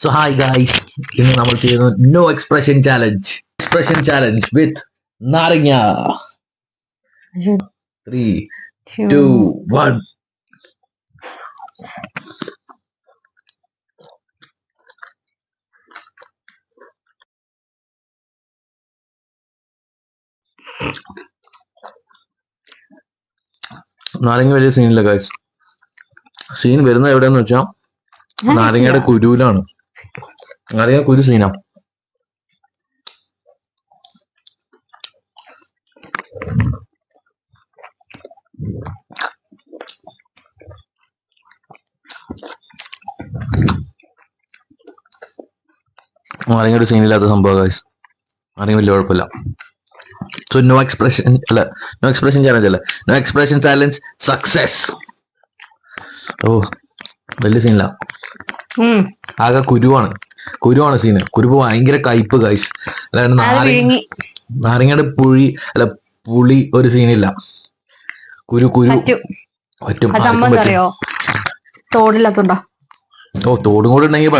So hi guys, ഇന്ന് നമ്മൾ ചെയ്യുന്ന നോ എക്സ്പ്രഷൻ ചാലഞ്ച് വിത്ത് നാരങ്ങ. 3, 2, 1. നാരങ്ങ വലിയ സീനില്ല ഗൈസ്. സീൻ വരുന്നത് എവിടെയെന്ന് വെച്ചാൽ നാരങ്ങയുടെ കുരുവിലാണ്. നാരങ്ങ കുരു സീനാ. നാരങ്ങയുടെ സീനില്ലാത്ത സംഭവം ഗൈസ്. നാരങ്ങ വലിയ കുഴപ്പമില്ല. സോ നോ എക്സ്പ്രഷൻ ചാലഞ്ച് അല്ല, നോ എക്സ്പ്രഷൻ ചാലഞ്ച് സക്സസ്. ഓ വലിയ സീനില്ല. ആകെ കുരുവാണ് സീന്. കുരുപ്പ് ഭയങ്കര കയ്പ് ഗൈസ്. അല്ലാണ്ട് നാരങ്ങയുടെ പുളി ഒരു സീനില്ല. കുരു പറ്റും. തോടില്ലാത്തോണ്ടാ. തോടും കൂടെ ഉണ്ടെങ്കിൽ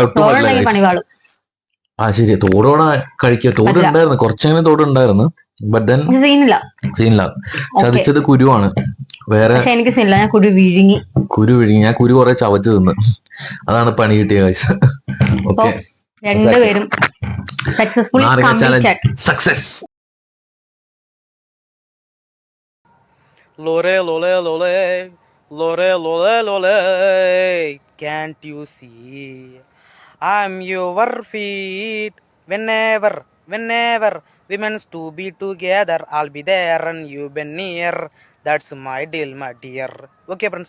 ആ ശരി, തോടോടെ കഴിക്കുക. തോട് ഉണ്ടായിരുന്നു, കുറച്ചെങ്കിലും തോട് ഉണ്ടായിരുന്നു. ബട്ട് ദെൻ സീനില്ല. ചതിച്ചത് കുരുവാണ്. വേറെ എനിക്ക് സീനില്ല. ഞാൻ കുരു വിഴുങ്ങി. ഞാൻ കുരു കുറെ ചവച്ച് തിന്ന്. അതാണ് പണി കിട്ടിയ ഗൈസ്. ഓക്കെ, രണ്ടുപേരും success. Lore, lole, lole, lore, lole, lole. Can't you see? I'm your feet. Whenever we meant to be together, I'll be there and you be near. That's my deal, my dear. Okay, friends.